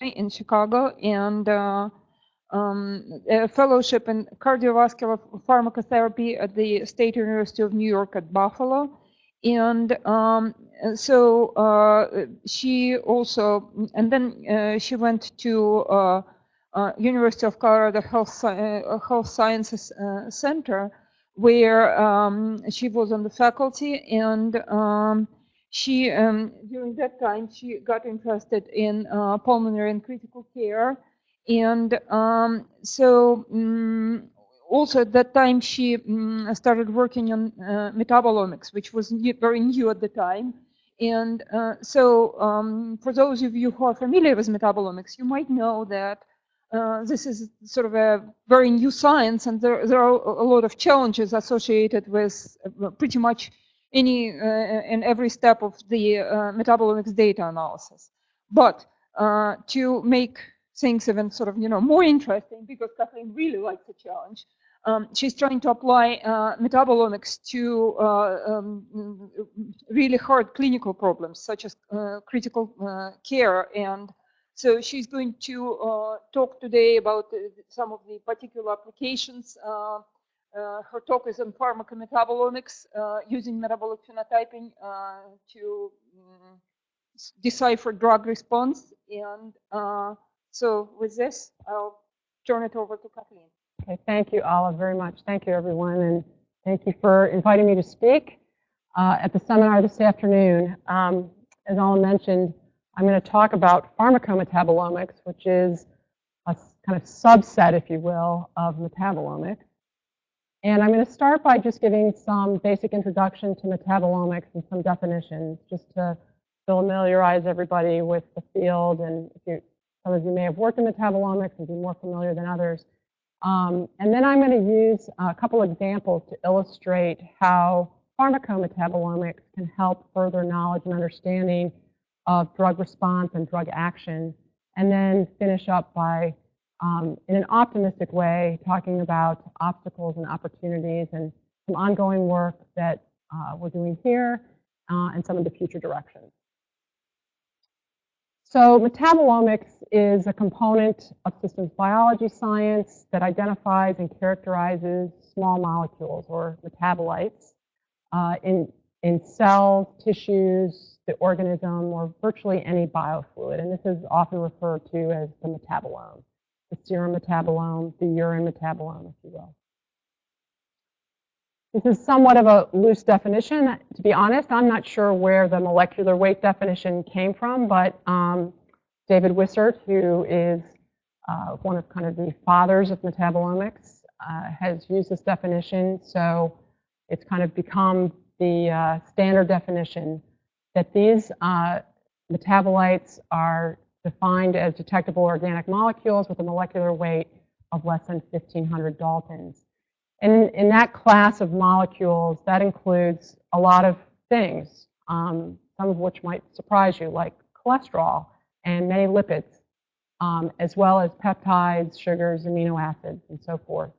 in Chicago and a fellowship in cardiovascular pharmacotherapy at the State University of New York at Buffalo. And so she also, and then she went to University of Colorado Health Sciences Center, where she was on the faculty, and she during that time she got interested in pulmonary and critical care, and so also at that time she started working on metabolomics, which was very new at the time. And so for those of you who are familiar with metabolomics, you might know that this is sort of a very new science, and there are a lot of challenges associated with pretty much any and every step of the metabolomics data analysis. But to make things even sort of more interesting, because Kathleen really likes a challenge, she's trying to apply metabolomics to really hard clinical problems such as critical care. And so she's going to talk today about some of the particular applications. Her talk is on pharmacometabolomics using metabolic phenotyping to decipher drug response. And so with this, I'll turn it over to Kathleen. Okay, thank you, Olive, very much. Thank you, everyone, and thank you for inviting me to speak at the seminar this afternoon. As Olive mentioned, I'm going to talk about pharmacometabolomics, which is a kind of subset, if you will, of metabolomics. And I'm going to start by just giving some basic introduction to metabolomics and some definitions, just to familiarize everybody with the field. And some of you may have worked in metabolomics and be more familiar than others. And then I'm going to use a couple examples to illustrate how pharmacometabolomics can help further knowledge and understanding of drug response and drug action, and then finish up by, in an optimistic way, talking about obstacles and opportunities and some ongoing work that we're doing here and some of the future directions. So metabolomics is a component of systems biology science that identifies and characterizes small molecules or metabolites in cells, tissues, the organism, or virtually any biofluid. And this is often referred to as the metabolome, the serum metabolome, the urine metabolome, if you will. This is somewhat of a loose definition. To be honest, I'm not sure where the molecular weight definition came from, but David Wishart, who is one of kind of the fathers of metabolomics, has used this definition. So it's kind of become the standard definition that these metabolites are defined as detectable organic molecules with a molecular weight of less than 1,500 Daltons. And in that class of molecules, that includes a lot of things, some of which might surprise you, like cholesterol and many lipids, as well as peptides, sugars, amino acids, and so forth.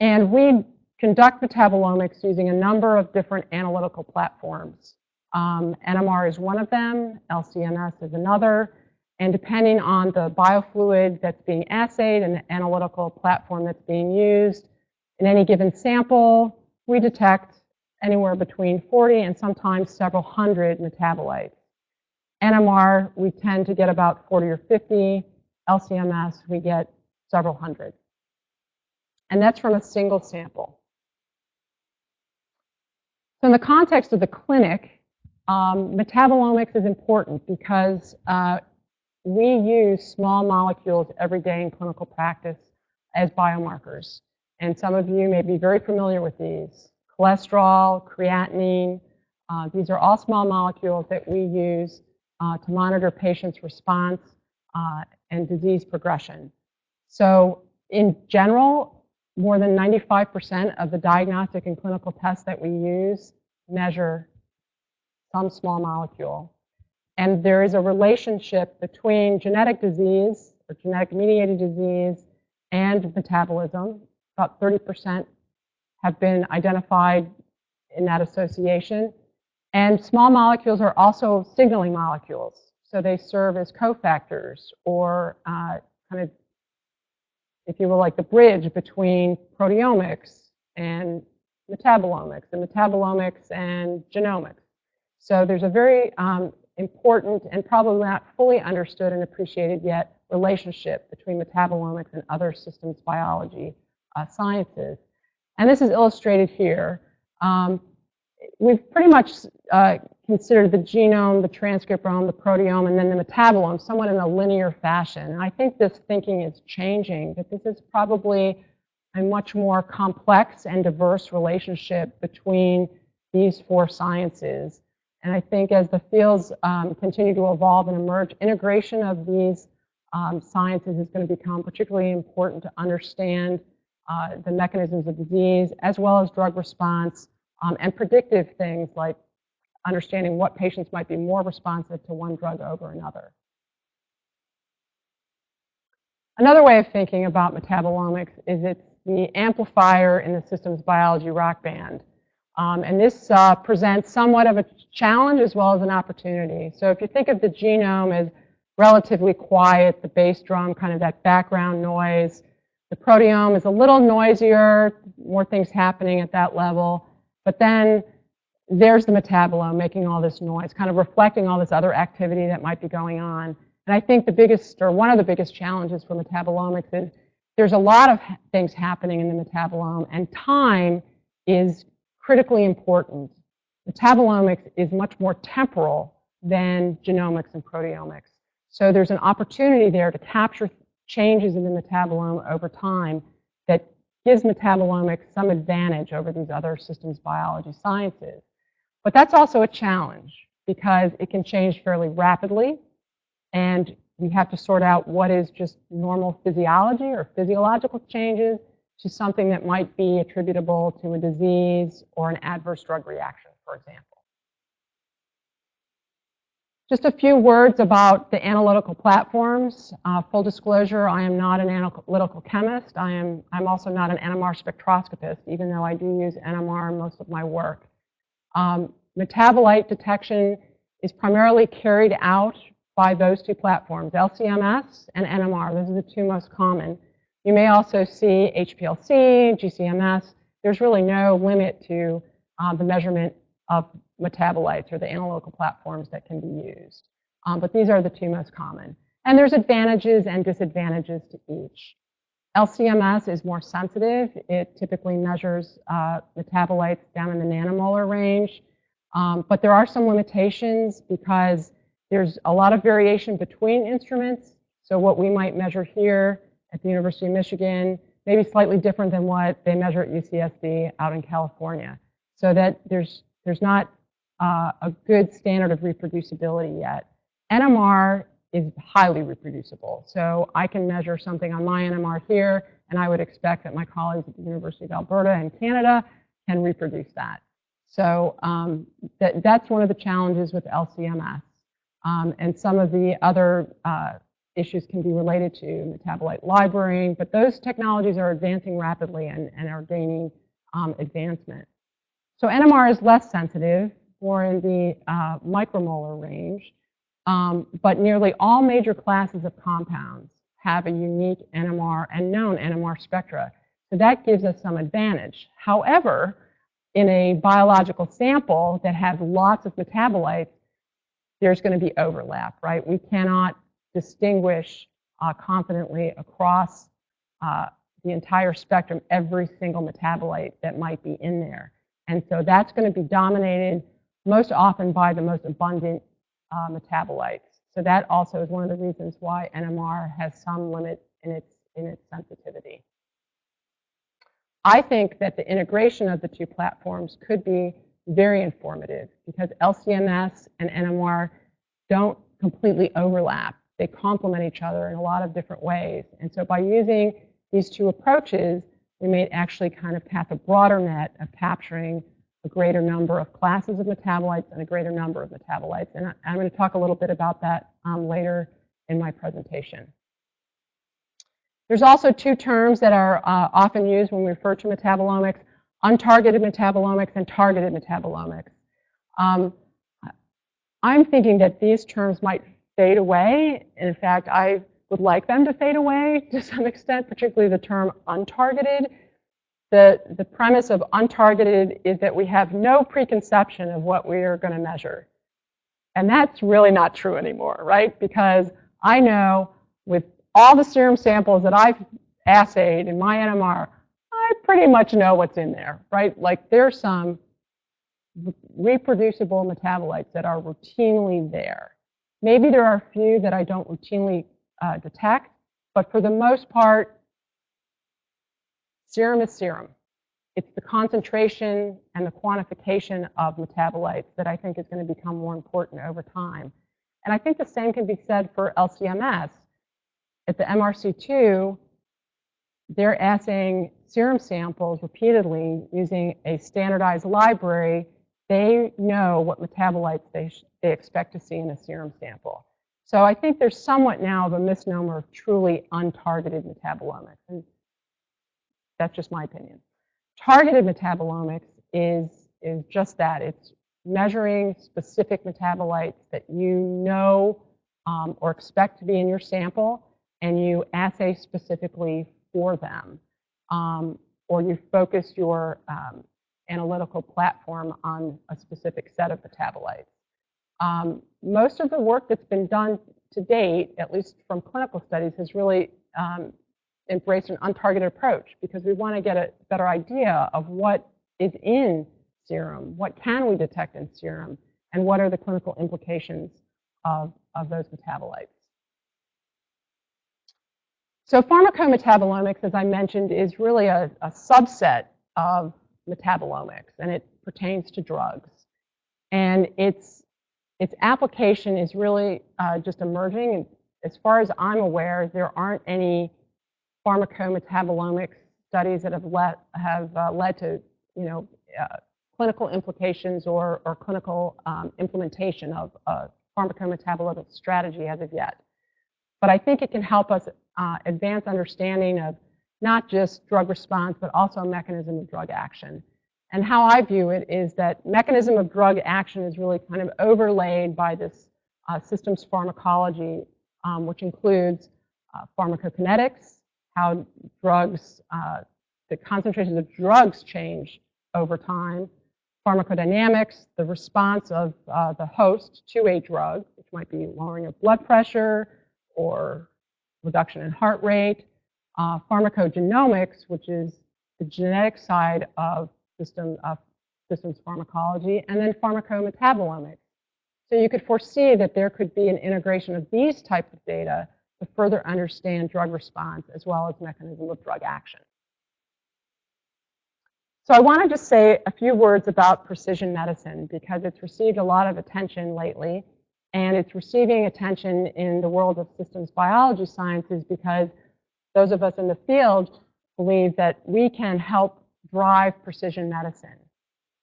And we conduct metabolomics using a number of different analytical platforms. NMR is one of them, LC-MS is another, and depending on the biofluid that's being assayed and the analytical platform that's being used, in any given sample, we detect anywhere between 40 and sometimes several hundred metabolites. NMR, we tend to get about 40 or 50. LC-MS, we get several hundred. And that's from a single sample. So in the context of the clinic, metabolomics is important because we use small molecules every day in clinical practice as biomarkers. And some of you may be very familiar with these. Cholesterol, creatinine, these are all small molecules that we use to monitor patients' response and disease progression. So in general, more than 95% of the diagnostic and clinical tests that we use measure some small molecule. And there is a relationship between genetic disease or genetic mediated disease and metabolism. About 30% have been identified in that association. And small molecules are also signaling molecules. So they serve as cofactors, or kind of, if you will, like the bridge between proteomics and metabolomics and genomics. So there's a very important and probably not fully understood and appreciated yet relationship between metabolomics and other systems biology sciences. And this is illustrated here. We've pretty much considered the genome, the transcriptome, the proteome, and then the metabolome somewhat in a linear fashion. And I think this thinking is changing, that this is probably a much more complex and diverse relationship between these four sciences. And I think as the fields continue to evolve and emerge, integration of these sciences is going to become particularly important to understand the mechanisms of disease, as well as drug response, and predictive things like understanding what patients might be more responsive to one drug over another. Another way of thinking about metabolomics is it's the amplifier in the systems biology rock band. And this presents somewhat of a challenge as well as an opportunity. So if you think of the genome as relatively quiet, the bass drum, kind of that background noise, the proteome is a little noisier, more things happening at that level. But then there's the metabolome making all this noise, kind of reflecting all this other activity that might be going on. And I think the biggest, or one of the biggest challenges for metabolomics is there's a lot of things happening in the metabolome, and time is critically important. Metabolomics is much more temporal than genomics and proteomics. So there's an opportunity there to capture changes in the metabolome over time that gives metabolomics some advantage over these other systems biology sciences. But that's also a challenge because it can change fairly rapidly, and we have to sort out what is just normal physiology or physiological changes to something that might be attributable to a disease or an adverse drug reaction, for example. Just a few words about the analytical platforms. Full disclosure, I am not an analytical chemist. I'm also not an NMR spectroscopist, even though I do use NMR in most of my work. Metabolite detection is primarily carried out by those two platforms, LC-MS and NMR. Those are the two most common. You may also see HPLC, GC-MS. There's really no limit to the measurement of metabolites or the analytical platforms that can be used. But these are the two most common. And there's advantages and disadvantages to each. LC-MS is more sensitive. It typically measures metabolites down in the nanomolar range. But there are some limitations because there's a lot of variation between instruments. So what we might measure here at the University of Michigan may be slightly different than what they measure at UCSD out in California. So that there's not a good standard of reproducibility yet. NMR is highly reproducible. So I can measure something on my NMR here, and I would expect that my colleagues at the University of Alberta in Canada can reproduce that. So that's one of the challenges with LC-MS. And some of the other issues can be related to metabolite librarying, but those technologies are advancing rapidly and are gaining advancement. So NMR is less sensitive, more in the micromolar range, but nearly all major classes of compounds have a unique NMR and known NMR spectra. So that gives us some advantage. However, in a biological sample that has lots of metabolites, there's going to be overlap, right? We cannot distinguish confidently across the entire spectrum every single metabolite that might be in there. And so that's going to be dominated most often by the most abundant metabolites. So that also is one of the reasons why NMR has some limit in its sensitivity. I think that the integration of the two platforms could be very informative because LC-MS and NMR don't completely overlap. They complement each other in a lot of different ways. And so by using these two approaches, we may actually kind of cast a broader net of capturing a greater number of classes of metabolites and a greater number of metabolites. And I'm going to talk a little bit about that later in my presentation. There's also two terms that are often used when we refer to metabolomics: untargeted metabolomics and targeted metabolomics. I'm thinking that these terms might fade away. In fact, I would like them to fade away to some extent, particularly the term untargeted. The premise of untargeted is that we have no preconception of what we are going to measure. And that's really not true anymore, right? Because I know with all the serum samples that I've assayed in my NMR, I pretty much know what's in there, right? Like there's some reproducible metabolites that are routinely there. Maybe there are a few that I don't routinely detect, but for the most part, serum is serum. It's the concentration and the quantification of metabolites that I think is going to become more important over time. And I think the same can be said for LCMS. At the MRC2, they're assaying serum samples repeatedly using a standardized library. They know what metabolites they expect to see in a serum sample. So I think there's somewhat now of a misnomer of truly untargeted metabolomics. And that's just my opinion. Targeted metabolomics is just that. It's measuring specific metabolites that you know or expect to be in your sample, and you assay specifically for them. Or you focus your analytical platform on a specific set of metabolites. Most of the work that's been done to date, at least from clinical studies, has really embraced an untargeted approach because we want to get a better idea of what is in serum, what can we detect in serum, and what are the clinical implications of those metabolites. So pharmacometabolomics, as I mentioned, is really a subset of metabolomics, and it pertains to drugs. And its application is really just emerging. And as far as I'm aware, there aren't any pharmacometabolomics studies that have led to clinical implications or clinical implementation of a pharmacometabolomic strategy as of yet. But I think it can help us advance understanding of not just drug response, but also mechanism of drug action. And how I view it is that mechanism of drug action is really kind of overlaid by this systems pharmacology, which includes pharmacokinetics, how drugs, the concentrations of drugs change over time, pharmacodynamics, the response of the host to a drug, which might be lowering of blood pressure or reduction in heart rate, pharmacogenomics, which is the genetic side of systems pharmacology, and then pharmacometabolomics. So you could foresee that there could be an integration of these types of data to further understand drug response as well as mechanism of drug action. So I want to just say a few words about precision medicine because it's received a lot of attention lately, and it's receiving attention in the world of systems biology sciences because those of us in the field believe that we can help drive precision medicine.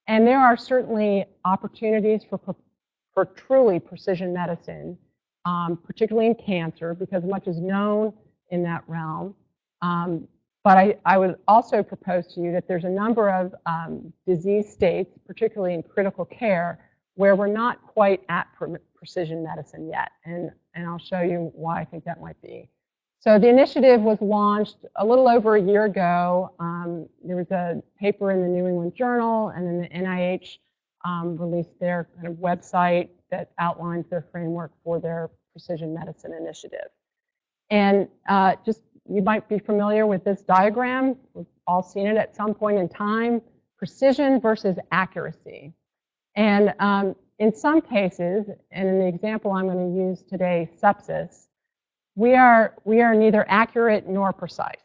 And there are certainly opportunities for truly precision medicine, particularly in cancer, because much is known in that realm. But I would also propose to you that there's a number of disease states, particularly in critical care, where we're not quite at precision medicine yet. And I'll show you why I think that might be. So the initiative was launched a little over a year ago. There was a paper in the New England Journal, and then the NIH released their kind of website that outlines their framework for their precision medicine initiative. And you might be familiar with this diagram. We've all seen it at some point in time. Precision versus accuracy. And in some cases, and in the example I'm going to use today, sepsis, we are neither accurate nor precise.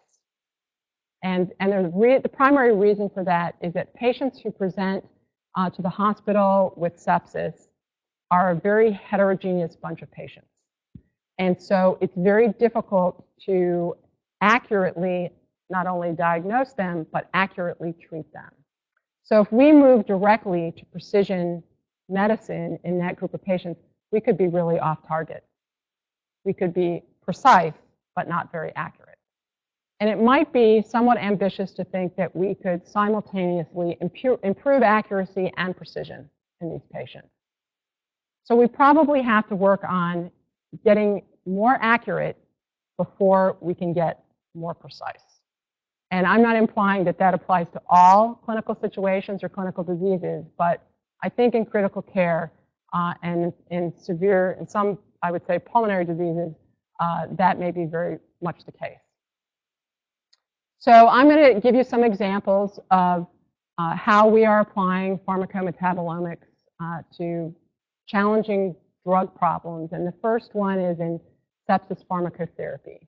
And the primary reason for that is that patients who present to the hospital with sepsis are a very heterogeneous bunch of patients. And so it's very difficult to accurately not only diagnose them, but accurately treat them. So if we move directly to precision medicine in that group of patients, we could be really off target. We could be precise, but not very accurate. And it might be somewhat ambitious to think that we could simultaneously improve accuracy and precision in these patients. So we probably have to work on getting more accurate before we can get more precise. And I'm not implying that that applies to all clinical situations or clinical diseases, but I think in critical care and in severe, in some, I would say, pulmonary diseases, that may be very much the case. So I'm going to give you some examples of how we are applying pharmacometabolomics to challenging drug problems. And the first one is in sepsis pharmacotherapy.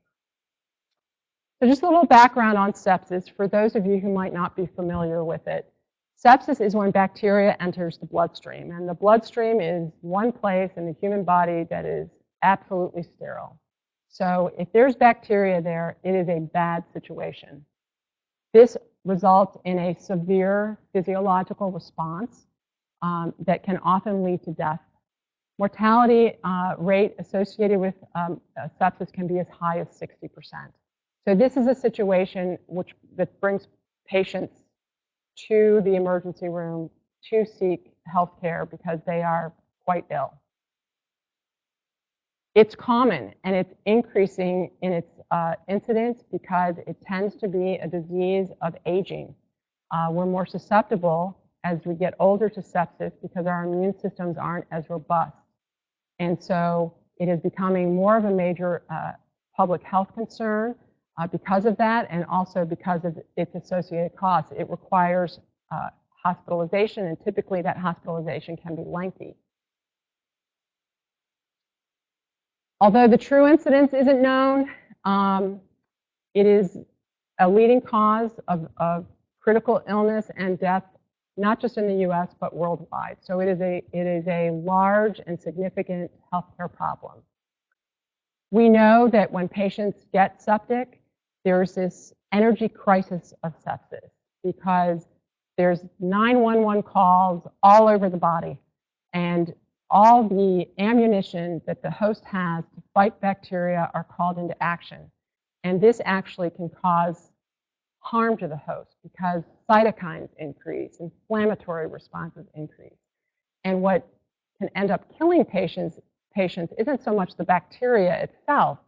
So just a little background on sepsis for those of you who might not be familiar with it. Sepsis is when bacteria enters the bloodstream, and the bloodstream is one place in the human body that is absolutely sterile. So if there's bacteria there, it is a bad situation. This results in a severe physiological response that can often lead to death. Mortality rate associated with sepsis can be as high as 60%. So this is a situation that brings patients to the emergency room to seek health care because they are quite ill. It's common and it's increasing in its incidence because it tends to be a disease of aging. We're more susceptible as we get older to sepsis because our immune systems aren't as robust. And so it is becoming more of a major public health concern because of that, and also because of its associated costs. It requires hospitalization, and typically that hospitalization can be lengthy. Although the true incidence isn't known, it is a leading cause of critical illness and death, not just in the US, but worldwide. So it is a large and significant healthcare problem. We know that when patients get septic, there's this energy crisis of sepsis because there's 911 calls all over the body, and all the ammunition that the host has to fight bacteria are called into action. And this actually can cause harm to the host because cytokines increase, inflammatory responses increase. And what can end up killing patients isn't so much the bacteria itself,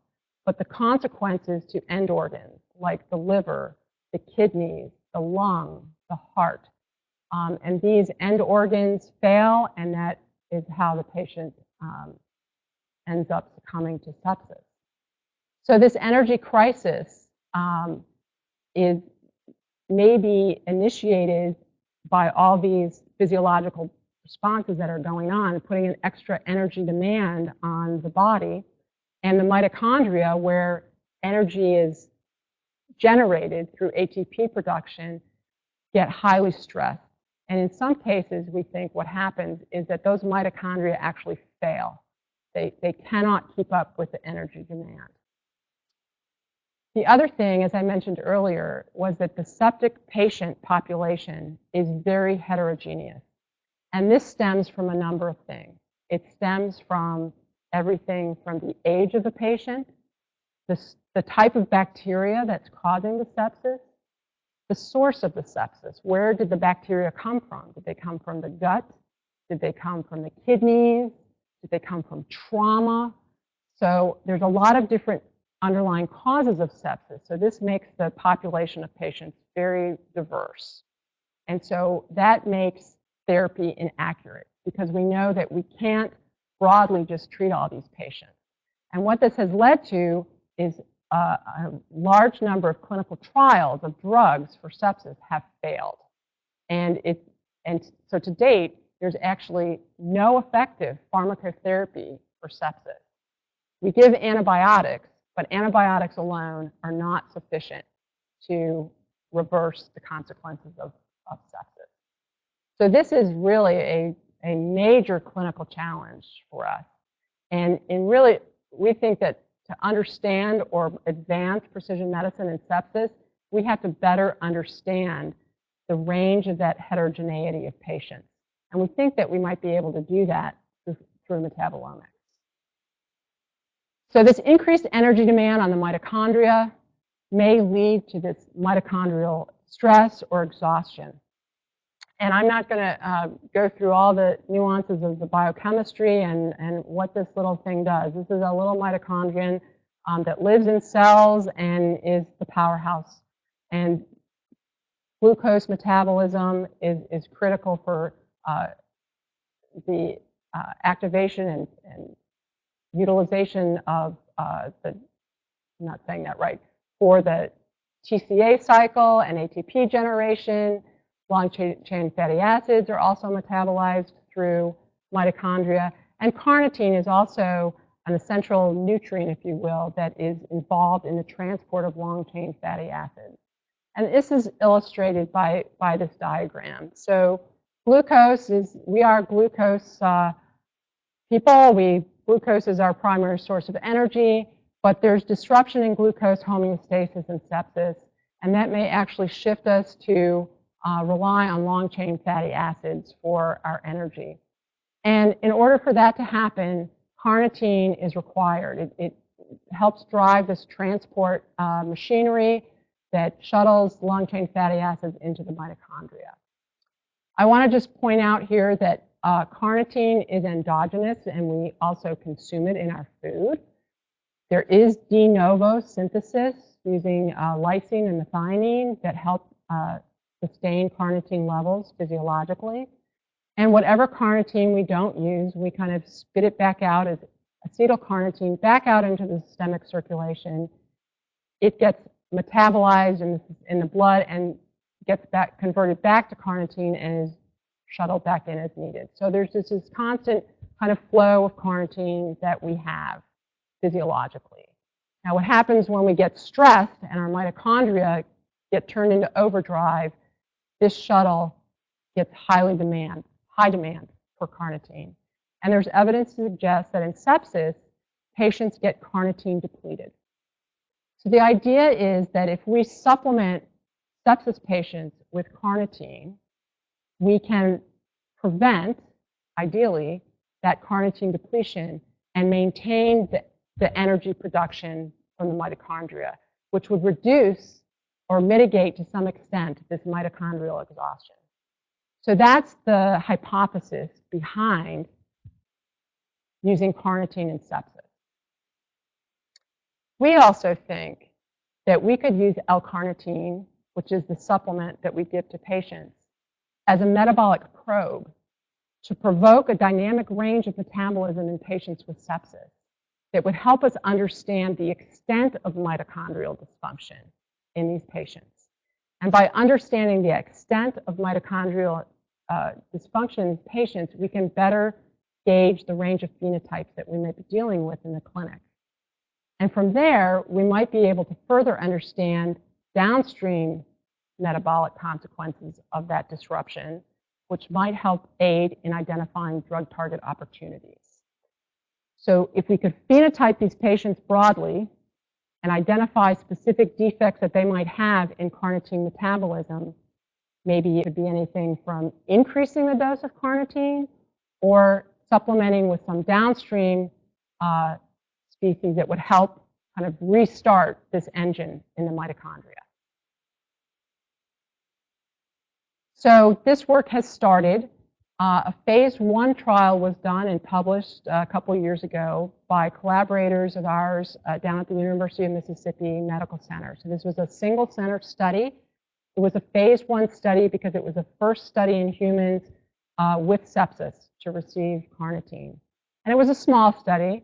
but the consequences to end organs like the liver, the kidneys, the lung, the heart. And these end organs fail, and that is how the patient ends up succumbing to sepsis. So this energy crisis may be initiated by all these physiological responses that are going on, putting an extra energy demand on the body. And the mitochondria, where energy is generated through ATP production, get highly stressed. And in some cases, we think what happens is that those mitochondria actually fail. They cannot keep up with the energy demand. The other thing, as I mentioned earlier, was that the septic patient population is very heterogeneous. And this stems from a number of things. It stems from everything from the age of the patient, the type of bacteria that's causing the sepsis, the source of the sepsis. Where did the bacteria come from? Did they come from the gut? Did they come from the kidneys? Did they come from trauma? So there's a lot of different underlying causes of sepsis. So this makes the population of patients very diverse. And so that makes therapy inaccurate because we know that we can't broadly just treat all these patients. And what this has led to is a large number of clinical trials of drugs for sepsis have failed. And so to date, there's actually no effective pharmacotherapy for sepsis. We give antibiotics, but antibiotics alone are not sufficient to reverse the consequences of sepsis. So this is really a major clinical challenge for us. And really, we think that to understand or advance precision medicine in sepsis, we have to better understand the range of that heterogeneity of patients. And we think that we might be able to do that through metabolomics. So this increased energy demand on the mitochondria may lead to this mitochondrial stress or exhaustion. And I'm not going to go through all the nuances of the biochemistry and what this little thing does. This is a little mitochondrion that lives in cells and is the powerhouse. And glucose metabolism is critical for the activation and utilization of I'm not saying that right, for the TCA cycle and ATP generation. Long-chain fatty acids are also metabolized through mitochondria. And carnitine is also an essential nutrient, if you will, that is involved in the transport of long-chain fatty acids. And this is illustrated by this diagram. So glucose is, we are glucose people. Glucose is our primary source of energy, but there's disruption in glucose homeostasis and sepsis, and that may actually shift us to rely on long-chain fatty acids for our energy. And in order for that to happen, carnitine is required. It helps drive this transport machinery that shuttles long-chain fatty acids into the mitochondria. I want to just point out here that carnitine is endogenous, and we also consume it in our food. There is de novo synthesis using lysine and methionine that help sustain carnitine levels physiologically. And whatever carnitine we don't use, we kind of spit it back out as acetylcarnitine back out into the systemic circulation. It gets metabolized in the blood and gets back converted back to carnitine and is shuttled back in as needed. So there's this constant kind of flow of carnitine that we have physiologically. Now what happens when we get stressed and our mitochondria get turned into overdrive, this shuttle gets high demand for carnitine. And there's evidence to suggest that in sepsis, patients get carnitine depleted. So the idea is that if we supplement sepsis patients with carnitine, we can prevent, ideally, that carnitine depletion and maintain the energy production from the mitochondria, which would reduce or mitigate to some extent this mitochondrial exhaustion. So that's the hypothesis behind using carnitine in sepsis. We also think that we could use L-carnitine, which is the supplement that we give to patients, as a metabolic probe to provoke a dynamic range of metabolism in patients with sepsis that would help us understand the extent of mitochondrial dysfunction in these patients. And by understanding the extent of mitochondrial dysfunction in patients, we can better gauge the range of phenotypes that we may be dealing with in the clinic. And from there, we might be able to further understand downstream metabolic consequences of that disruption, which might help aid in identifying drug target opportunities. So if we could phenotype these patients broadly and identify specific defects that they might have in carnitine metabolism, maybe it could be anything from increasing the dose of carnitine or supplementing with some downstream species that would help kind of restart this engine in the mitochondria. So this work has started. A phase 1 trial was done and published a couple of years ago by collaborators of ours down at the University of Mississippi Medical Center. So this was a single center study. It was a phase 1 study because it was the first study in humans with sepsis to receive carnitine. And it was a small study,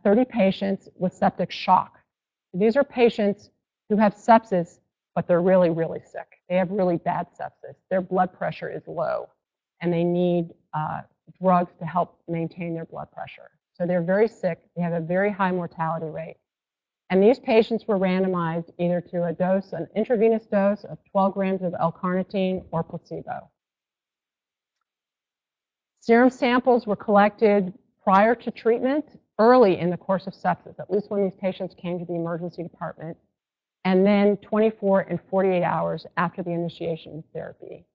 30 patients with septic shock. These are patients who have sepsis, but they're really, really sick. They have really bad sepsis. Their blood pressure is low, and they need drugs to help maintain their blood pressure. So they're very sick. They have a very high mortality rate. And these patients were randomized either to a dose, an intravenous dose of 12 grams of L-carnitine or placebo. Serum samples were collected prior to treatment, early in the course of sepsis, at least when these patients came to the emergency department, and then 24 and 48 hours after the initiation of therapy.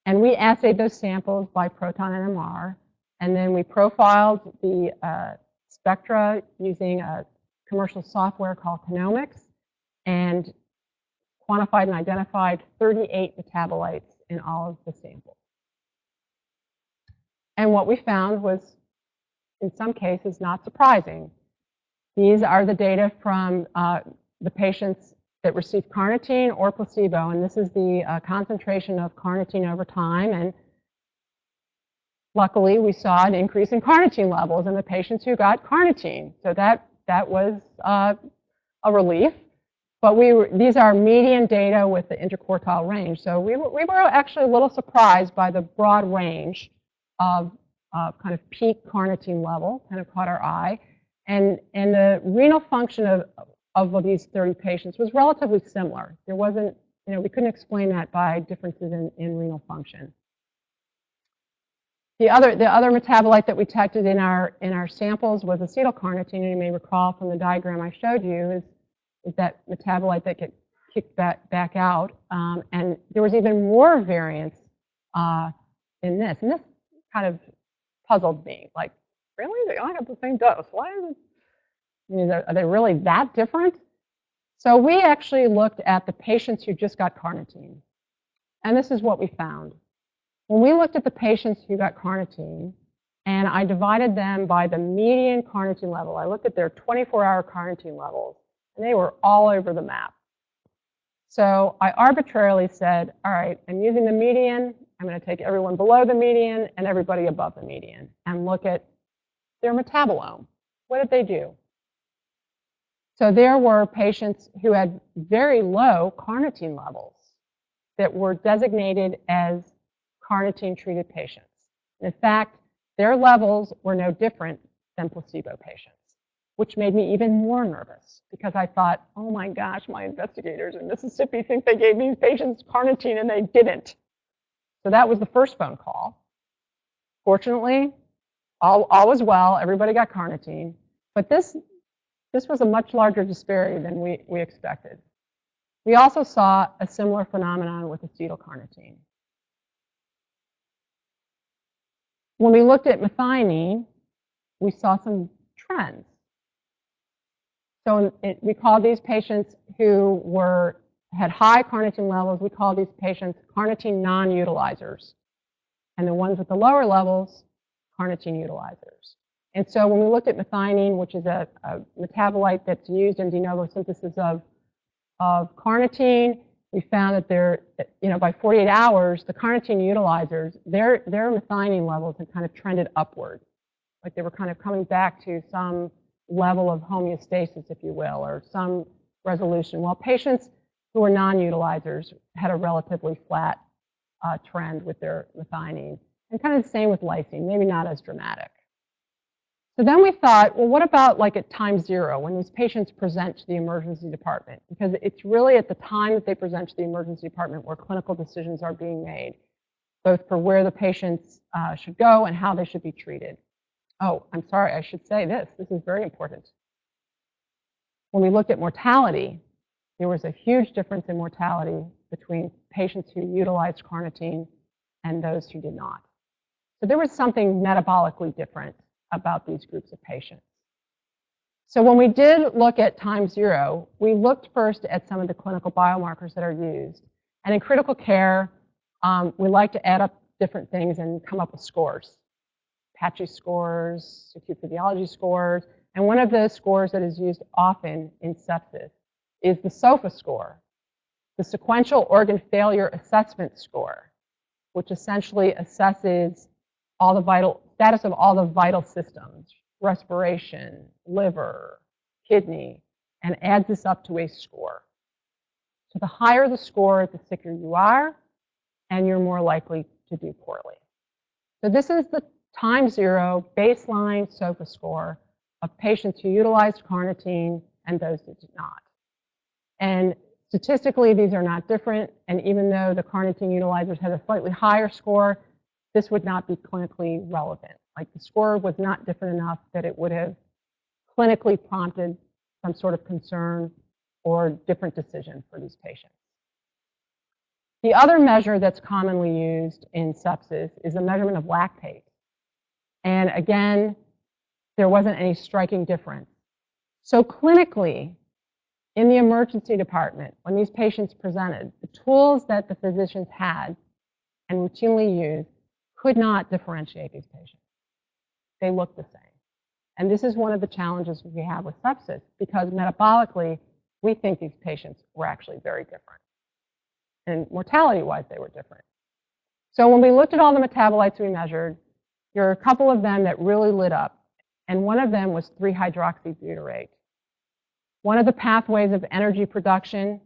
And we assayed those samples by proton NMR, and then we profiled the spectra using a commercial software called Genomics, and quantified and identified 38 metabolites in all of the samples. And what we found was, in some cases, not surprising. These are the data from the patients that received carnitine or placebo, and this is the concentration of carnitine over time. And luckily, we saw an increase in carnitine levels in the patients who got carnitine. So that was a relief. But these are median data with the interquartile range. So we were actually a little surprised by the broad range of kind of peak carnitine level, kind of caught our eye. And the renal function of these 30 patients was relatively similar. There wasn't, we couldn't explain that by differences in renal function. The other metabolite that we detected in our samples was acetylcarnitine. And you may recall from the diagram I showed you is that metabolite that gets kicked back out. And there was even more variance in this. And this kind of puzzled me. Like, really? They all have the same dose. Why is it? Are they really that different? So we actually looked at the patients who just got carnitine. And this is what we found. When we looked at the patients who got carnitine, and I divided them by the median carnitine level, I looked at their 24-hour carnitine levels, and they were all over the map. So I arbitrarily said, all right, I'm using the median. I'm going to take everyone below the median and everybody above the median and look at their metabolome. What did they do? So there were patients who had very low carnitine levels that were designated as carnitine-treated patients. In fact, their levels were no different than placebo patients, which made me even more nervous because I thought, oh my gosh, my investigators in Mississippi think they gave these patients carnitine and they didn't. So that was the first phone call. Fortunately, all was well. Everybody got carnitine. But this was a much larger disparity than we expected. We also saw a similar phenomenon with acetylcarnitine. When we looked at methionine, we saw some trends. So we called these patients who had high carnitine levels, we call these patients carnitine non-utilizers. And the ones with the lower levels, carnitine utilizers. And so when we looked at methionine, which is a metabolite that's used in de novo synthesis of carnitine, we found that by 48 hours, the carnitine utilizers, their methionine levels had kind of trended upward. Like they were kind of coming back to some level of homeostasis, if you will, or some resolution. While patients who were non-utilizers had a relatively flat trend with their methionine. And kind of the same with lysine, maybe not as dramatic. So then we thought, well, what about like at time 0 when these patients present to the emergency department? Because it's really at the time that they present to the emergency department where clinical decisions are being made, both for where the patients should go and how they should be treated. Oh, I'm sorry, I should say this. This is very important. When we looked at mortality, there was a huge difference in mortality between patients who utilized carnitine and those who did not. So there was something metabolically different about these groups of patients. So when we did look at time 0, we looked first at some of the clinical biomarkers that are used. And in critical care, we like to add up different things and come up with scores. Patchy scores, acute physiology scores. And one of the scores that is used often in sepsis is the SOFA score, the Sequential Organ Failure Assessment Score, which essentially assesses all the status of all the vital systems, respiration, liver, kidney, and adds this up to a score. So the higher the score, the sicker you are, and you're more likely to do poorly. So this is the time 0 baseline SOFA score of patients who utilized carnitine and those that did not. And statistically, these are not different. And even though the carnitine utilizers had a slightly higher score, this would not be clinically relevant. Like the score was not different enough that it would have clinically prompted some sort of concern or different decision for these patients. The other measure that's commonly used in sepsis is a measurement of lactate. And again, there wasn't any striking difference. So clinically, in the emergency department, when these patients presented, the tools that the physicians had and routinely used could not differentiate these patients. They looked the same. And this is one of the challenges we have with sepsis, because metabolically, we think these patients were actually very different. And mortality-wise, they were different. So when we looked at all the metabolites we measured, there are a couple of them that really lit up. And one of them was 3-hydroxybutyrate. One of the pathways of energy production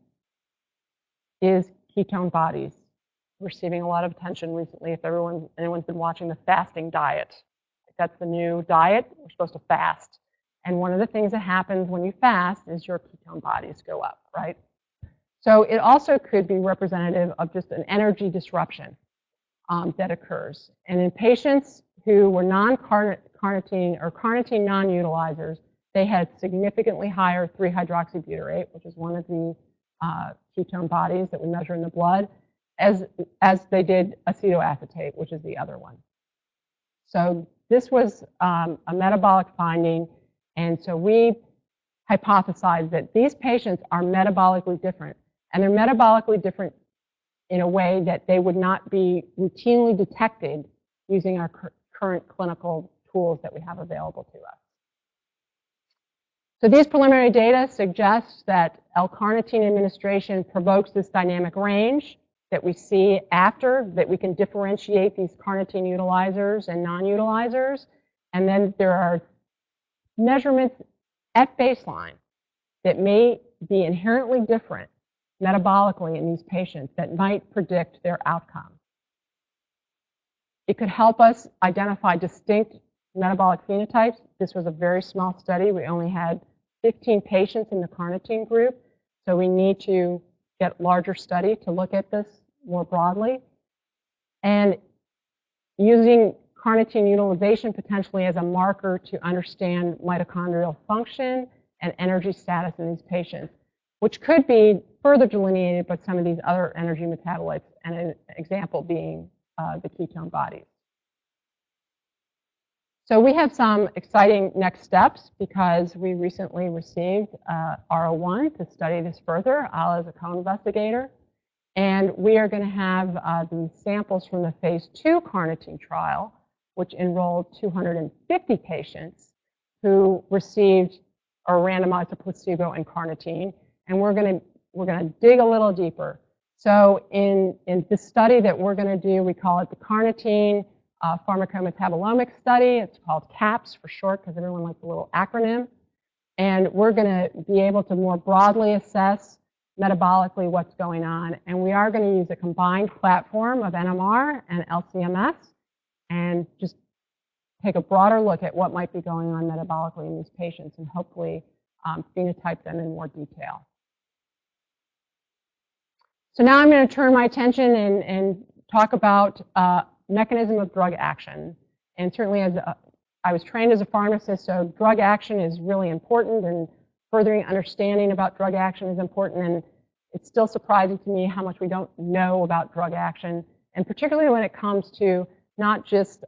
is ketone bodies, receiving a lot of attention recently if anyone's been watching the fasting diet. That's the new diet. We're supposed to fast. And one of the things that happens when you fast is your ketone bodies go up, right? So it also could be representative of just an energy disruption that occurs. And in patients who were non-carnitine or carnitine non-utilizers, they had significantly higher 3-hydroxybutyrate, which is one of the ketone bodies that we measure in the blood, as they did acetoacetate, which is the other one. So this was a metabolic finding, and so we hypothesized that these patients are metabolically different, and they're metabolically different in a way that they would not be routinely detected using our current clinical tools that we have available to us. So these preliminary data suggest that L-carnitine administration provokes this dynamic range that we see after, that we can differentiate these carnitine utilizers and non-utilizers. And then there are measurements at baseline that may be inherently different metabolically in these patients that might predict their outcome. It could help us identify distinct metabolic phenotypes. This was a very small study. We only had 15 patients in the carnitine group, so we need to get larger study to look at this more broadly. And using carnitine utilization potentially as a marker to understand mitochondrial function and energy status in these patients, which could be further delineated by some of these other energy metabolites, and an example being the ketone bodies. So we have some exciting next steps because we recently received R01 to study this further, I'll as a co-investigator. And we are going to have the samples from the phase 2 carnitine trial, which enrolled 250 patients who received or randomized to placebo and carnitine. And we're going to dig a little deeper. So in this study that we're going to do, we call it the carnitine pharmacometabolomics study. It's called CAPS for short because everyone likes a little acronym. And we're going to be able to more broadly assess metabolically what's going on. And we are going to use a combined platform of NMR and LCMS and just take a broader look at what might be going on metabolically in these patients and hopefully phenotype them in more detail. So now I'm going to turn my attention and talk about mechanism of drug action. And certainly I was trained as a pharmacist, so drug action is really important, and furthering understanding about drug action is important. And it's still surprising to me how much we don't know about drug action, and particularly when it comes to not just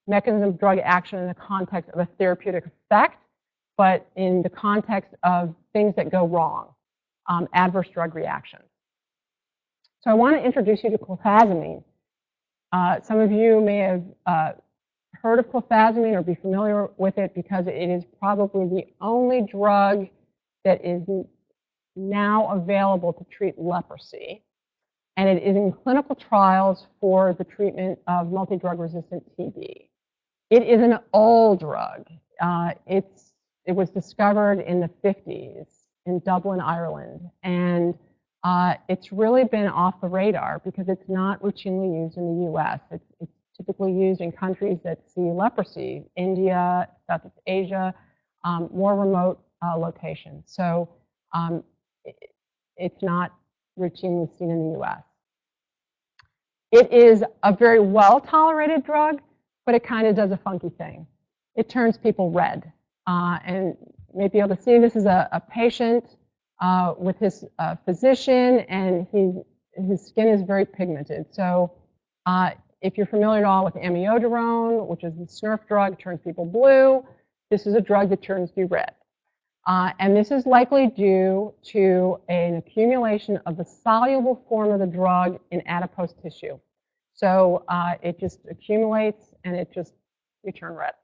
mechanism of drug action in the context of a therapeutic effect, but in the context of things that go wrong, adverse drug reactions. So I want to introduce you to clofazimine. Some of you may have heard of clofazimine or be familiar with it because it is probably the only drug that is now available to treat leprosy. And it is in clinical trials for the treatment of multi-drug resistant TB. It is an old drug. It was discovered in the 50s in Dublin, Ireland. And it's really been off the radar because it's not routinely used in the US. It's typically used in countries that see leprosy, India, Southeast Asia, more remote locations. So it's not routinely seen in the US. It is a very well-tolerated drug, but it kind of does a funky thing. It turns people red. And you may be able to see this is a patient with his physician, and his skin is very pigmented. So if you're familiar at all with amiodarone, which is the Snurf drug, turns people blue, this is a drug that turns you red. And this is likely due to an accumulation of the soluble form of the drug in adipose tissue. So it just accumulates and you turn red.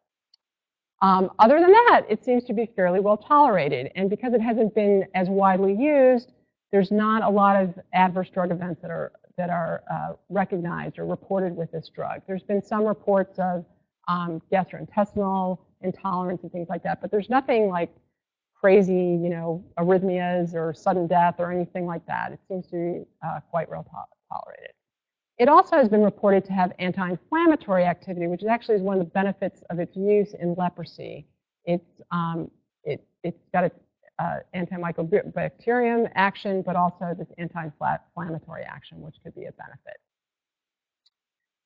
Other than that, it seems to be fairly well tolerated. And because it hasn't been as widely used, there's not a lot of adverse drug events that are recognized or reported with this drug. There's been some reports of gastrointestinal intolerance and things like that, but there's nothing like crazy, arrhythmias or sudden death or anything like that. It seems to be quite well tolerated. It also has been reported to have anti-inflammatory activity, which actually is one of the benefits of its use in leprosy. It's got an antimicrobacterium action, but also this anti-inflammatory action, which could be a benefit.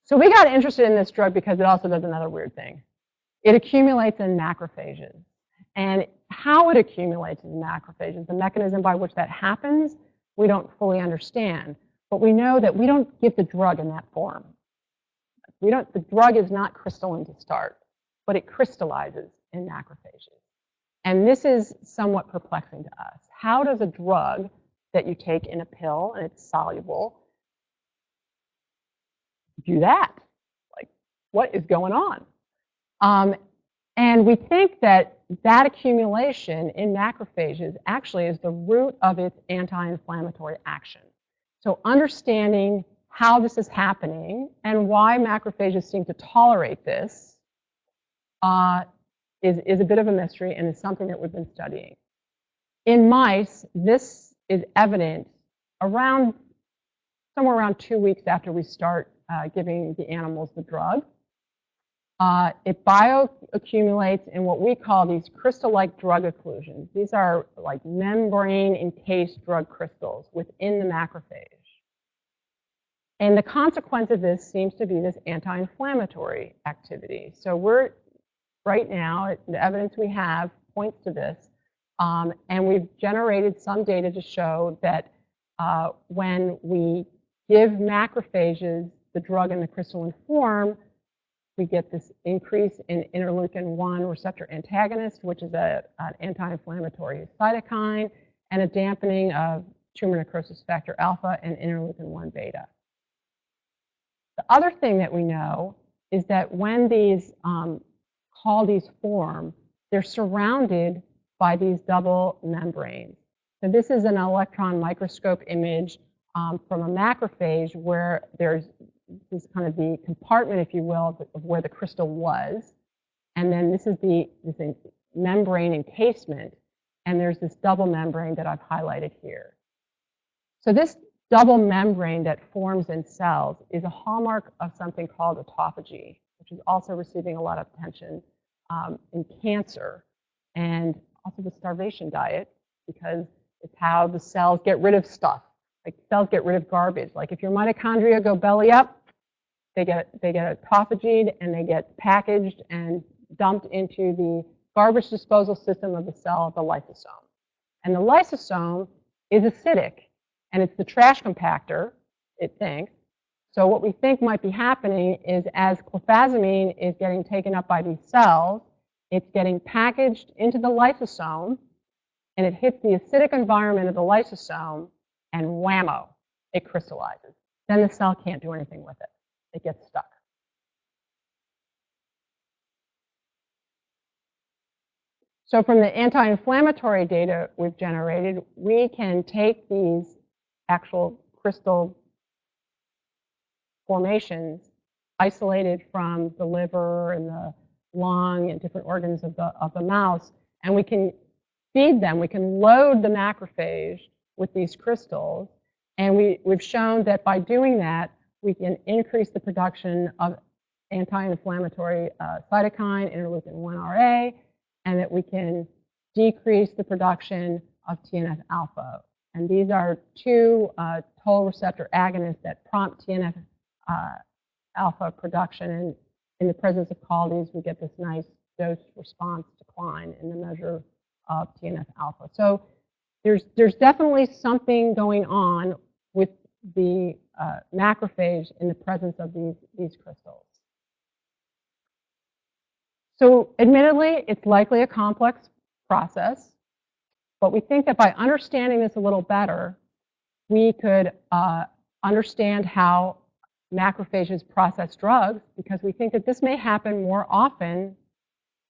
So we got interested in this drug because it also does another weird thing. It accumulates in macrophages. And how it accumulates in macrophages, the mechanism by which that happens, we don't fully understand. But we know that we don't give the drug in that form. The drug is not crystalline to start, but it crystallizes in macrophages. And this is somewhat perplexing to us. How does a drug that you take in a pill and it's soluble do that? Like, what is going on? And we think that accumulation in macrophages actually is the root of its anti-inflammatory action. So understanding how this is happening and why macrophages seem to tolerate this is a bit of a mystery and is something that we've been studying. In mice, this is evident somewhere around 2 weeks after we start giving the animals the drug. It bioaccumulates in what we call these crystal-like drug occlusions. These are like membrane-encased drug crystals within the macrophage. And the consequence of this seems to be this anti-inflammatory activity. So right now, the evidence we have points to this. And we've generated some data to show that when we give macrophages the drug in the crystalline form, we get this increase in interleukin-1 receptor antagonist, which is an anti-inflammatory cytokine, and a dampening of tumor necrosis factor alpha and interleukin-1 beta. The other thing that we know is that when these CLDIs form, they're surrounded by these double membranes. So this is an electron microscope image from a macrophage where there's this kind of the compartment, if you will, of where the crystal was. And then this is this membrane encasement. And there's this double membrane that I've highlighted here. So this double membrane that forms in cells is a hallmark of something called autophagy, which is also receiving a lot of attention in cancer and also the starvation diet, because it's how the cells get rid of stuff. Like cells get rid of garbage. Like if your mitochondria go belly up, they get autophagied and they get packaged and dumped into the garbage disposal system of the cell, the lysosome. And the lysosome is acidic, and it's the trash compactor, it thinks. So what we think might be happening is as clofazimine is getting taken up by these cells, it's getting packaged into the lysosome, and it hits the acidic environment of the lysosome, and whammo, it crystallizes. Then the cell can't do anything with it. It gets stuck. So from the anti-inflammatory data we've generated, we can take these actual crystal formations isolated from the liver and the lung and different organs of the mouse, and we can feed them. We can load the macrophage with these crystals, and we've shown that by doing that, we can increase the production of anti-inflammatory cytokine, interleukin-1RA, and that we can decrease the production of TNF-alpha. And these are two toll receptor agonists that prompt TNF-alpha production. And in the presence of CLDIs, we get this nice dose-response decline in the measure of TNF-alpha. So there's definitely something going on with the macrophage in the presence of these crystals. So admittedly, it's likely a complex process, but we think that by understanding this a little better, we could understand how macrophages process drugs because we think that this may happen more often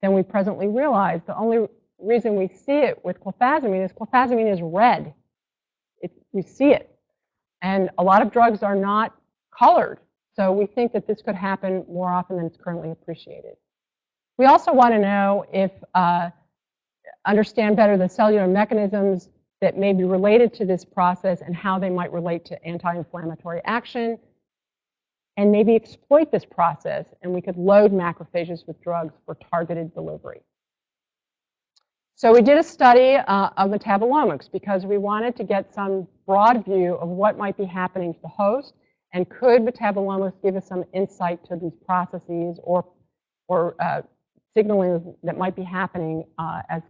than we presently realize. The only reason we see it with clofazimine is red. We see it. And a lot of drugs are not colored. So we think that this could happen more often than it's currently appreciated. We also want to know if, understand better the cellular mechanisms that may be related to this process and how they might relate to anti-inflammatory action, and maybe exploit this process, and we could load macrophages with drugs for targeted delivery. So we did a study of metabolomics because we wanted to get some broad view of what might be happening to the host, and could metabolomics give us some insight to these processes or signaling that might be happening as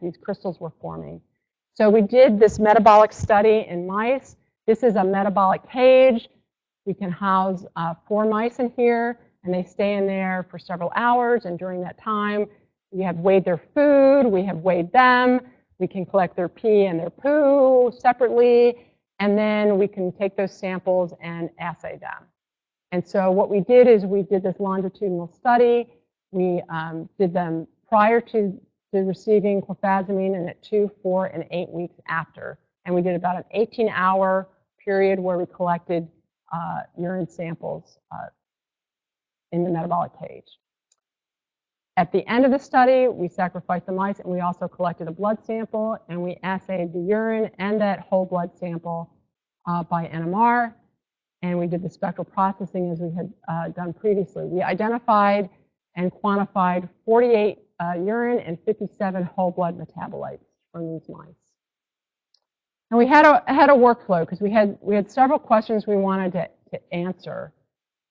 these crystals were forming. So we did this metabolic study in mice. This is a metabolic cage. We can house 4 mice in here, and they stay in there for several hours, and during that time, we have weighed their food, we have weighed them, we can collect their pee and their poo separately, and then we can take those samples and assay them. And so what we did is we did this longitudinal study. We did them prior to receiving clofazimine, and at 2, 4, and 8 weeks after. And we did about an 18-hour period where we collected urine samples in the metabolic cage. At the end of the study, we sacrificed the mice, and we also collected a blood sample, and we assayed the urine and that whole blood sample by NMR, and we did the spectral processing as we had done previously. We identified and quantified 48 urine and 57 whole blood metabolites from these mice. And we had a workflow because we had several questions we wanted to answer.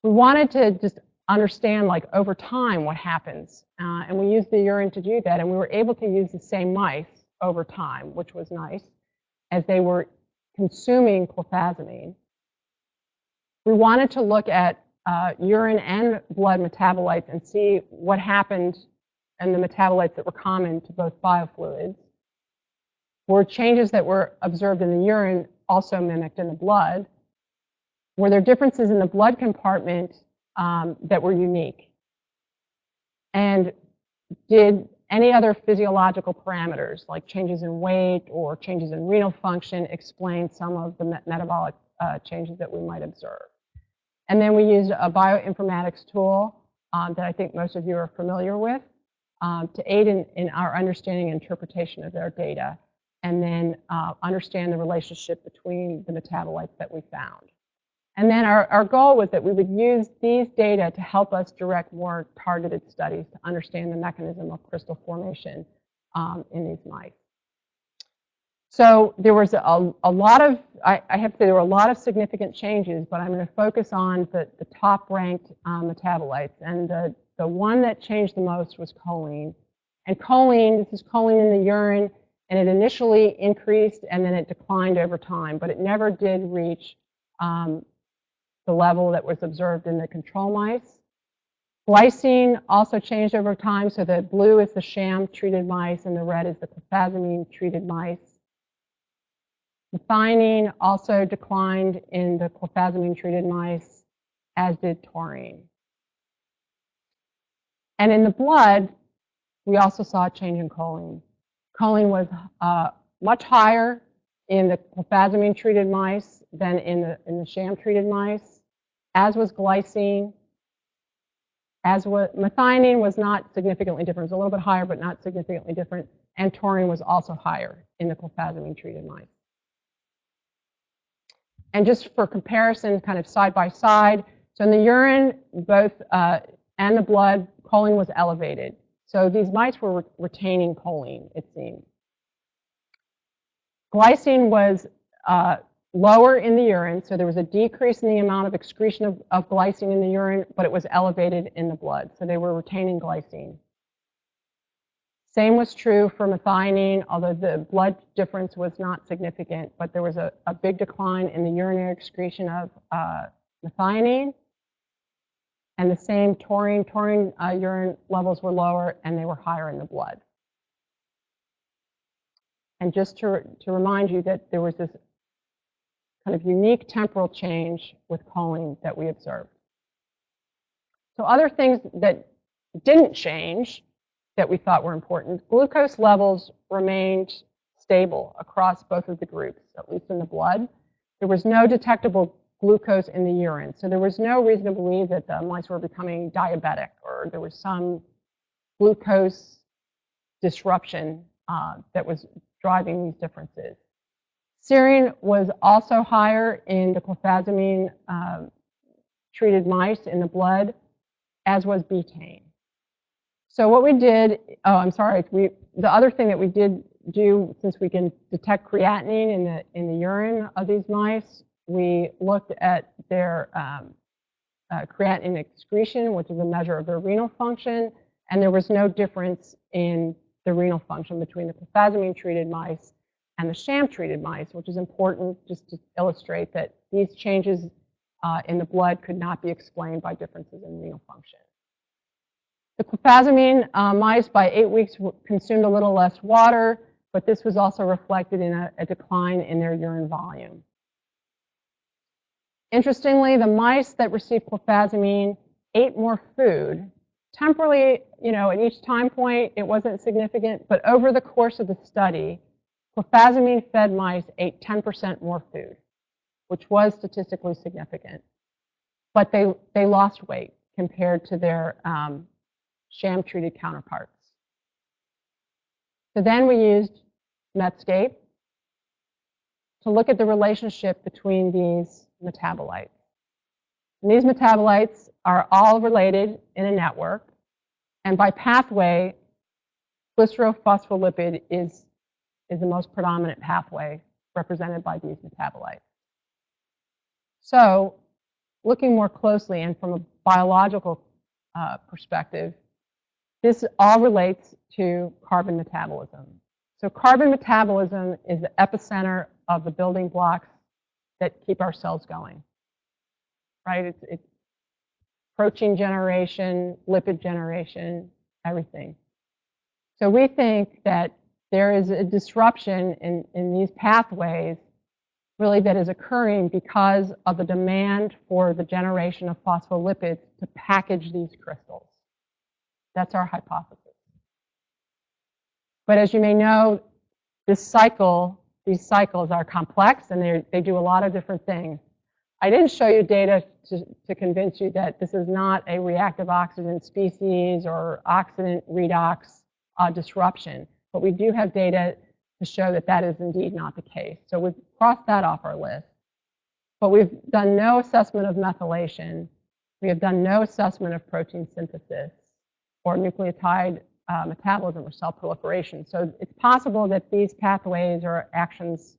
We wanted to just understand, like, over time what happens, and we used the urine to do that, and we were able to use the same mice over time, which was nice, as they were consuming clofazimine. We wanted to look at urine and blood metabolites and see what happened and the metabolites that were common to both biofluids. Were changes that were observed in the urine also mimicked in the blood? Were there differences in the blood compartment that were unique? And did any other physiological parameters, like changes in weight or changes in renal function, explain some of the metabolic changes that we might observe? And then we used a bioinformatics tool that I think most of you are familiar with to aid in our understanding and interpretation of their data, and then understand the relationship between the metabolites that we found. And then our goal was that we would use these data to help us direct more targeted studies to understand the mechanism of crystal formation in these mice. So there was a lot of, I have to say, there were a lot of significant changes, but I'm going to focus on the top-ranked metabolites. And the one that changed the most was choline. And choline, this is choline in the urine, and it initially increased and then it declined over time, but it never did reach the level that was observed in the control mice. Glycine also changed over time, so the blue is the sham-treated mice and the red is the clofazimine-treated mice. Methionine also declined in the clofazimine-treated mice, as did taurine. And in the blood, we also saw a change in choline. Choline was much higher in the clofazimine-treated mice than in the sham-treated mice, as was glycine. Methionine was not significantly different. It was a little bit higher, but not significantly different. And taurine was also higher in the clofazimine-treated mice. And just for comparison, kind of side by side, so in the urine, both and the blood, choline was elevated. So these mice were retaining choline, it seemed. Glycine was lower in the urine, so there was a decrease in the amount of excretion of glycine in the urine, but it was elevated in the blood, so they were retaining glycine. Same was true for methionine, although the blood difference was not significant, but there was a big decline in the urinary excretion of methionine. And the same taurine urine levels were lower and they were higher in the blood. And just to remind you that there was this kind of unique temporal change with choline that we observed. So other things that didn't change that we thought were important, glucose levels remained stable across both of the groups, at least in the blood. There was no detectable glucose in the urine, so there was no reason to believe that the mice were becoming diabetic or there was some glucose disruption that was driving these differences. Serine was also higher in the clofazimine treated mice in the blood, as was betaine. So what we did, the other thing that we did do, since we can detect creatinine in the urine of these mice, we looked at their creatinine excretion, which is a measure of their renal function, and there was no difference in the renal function between the clofazimine treated mice and the sham treated mice, which is important just to illustrate that these changes in the blood could not be explained by differences in renal function. The clofazimine mice by 8 weeks consumed a little less water, but this was also reflected in a decline in their urine volume. Interestingly, the mice that received clofazimine ate more food. Temporally, at each time point, it wasn't significant, but over the course of the study, clofazimine-fed mice ate 10% more food, which was statistically significant. But they lost weight compared to their sham-treated counterparts. So then we used Medscape to look at the relationship between these metabolites. And these metabolites are all related in a network, and by pathway, glycerophospholipid is the most predominant pathway represented by these metabolites. So, looking more closely and from a biological perspective, this all relates to carbon metabolism. So carbon metabolism is the epicenter of the building blocks that keep our cells going, right? It's protein generation, lipid generation, everything. So we think that there is a disruption in these pathways really that is occurring because of the demand for the generation of phospholipids to package these crystals. That's our hypothesis. But as you may know, these cycles are complex and they do a lot of different things. I didn't show you data to convince you that this is not a reactive oxygen species or oxidant redox disruption, but we do have data to show that that is indeed not the case. So we've crossed that off our list. But we've done no assessment of methylation. We have done no assessment of protein synthesis or nucleotide metabolism or cell proliferation. So it's possible that these pathways or actions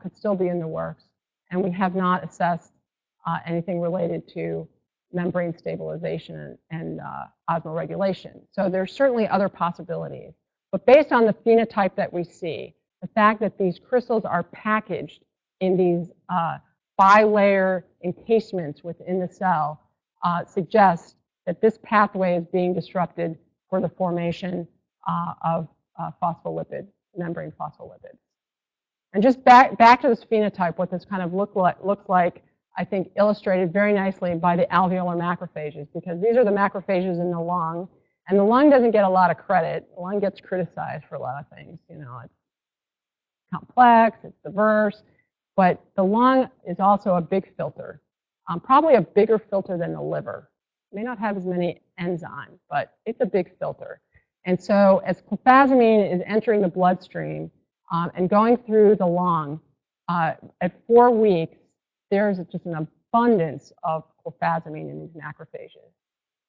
could still be in the works. And we have not assessed anything related to membrane stabilization and osmoregulation. So there's certainly other possibilities. But based on the phenotype that we see, the fact that these crystals are packaged in these bilayer encasements within the cell suggests that this pathway is being disrupted for the formation of membrane phospholipids. And just back to this phenotype, what this kind of looks like, I think illustrated very nicely by the alveolar macrophages, because these are the macrophages in the lung, and the lung doesn't get a lot of credit. The lung gets criticized for a lot of things. It's complex, it's diverse, but the lung is also a big filter, probably a bigger filter than the liver. It may not have as many enzymes, but it's a big filter. And so as clofazimine is entering the bloodstream and going through the lung, at 4 weeks, there's just an abundance of clofazimine in these macrophages.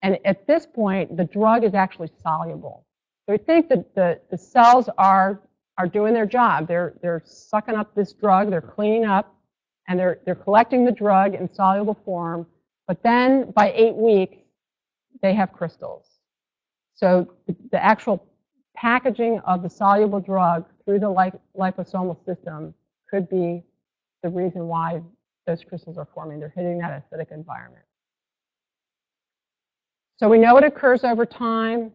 And at this point, the drug is actually soluble. So we think that the cells are doing their job. They're sucking up this drug, they're cleaning up, and they're collecting the drug in soluble form. But then by 8 weeks, they have crystals. So the actual packaging of the soluble drug through the liposomal system could be the reason why those crystals are forming. They're hitting that acidic environment. So we know it occurs over time,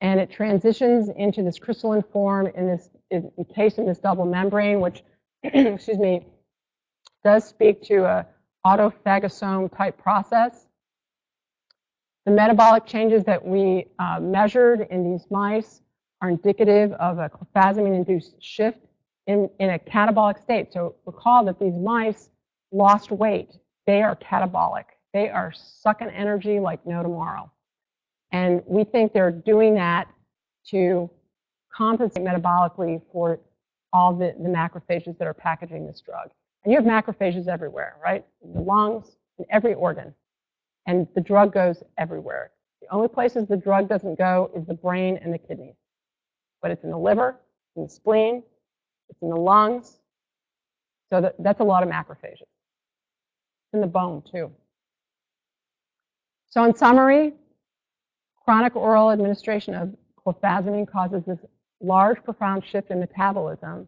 and it transitions into this crystalline form encased in this double membrane, which, excuse me, does speak to a autophagosome type process. The metabolic changes that we measured in these mice are indicative of a clofazimine-induced shift in a catabolic state. So recall that these mice lost weight. They are catabolic. They are sucking energy like no tomorrow. And we think they're doing that to compensate metabolically for all the macrophages that are packaging this drug. And you have macrophages everywhere, right? In the lungs, in every organ. And the drug goes everywhere. The only places the drug doesn't go is the brain and the kidneys. But it's in the liver, it's in the spleen, it's in the lungs. So that's a lot of macrophages. It's in the bone, too. So in summary, chronic oral administration of clofazimine causes this large, profound shift in metabolism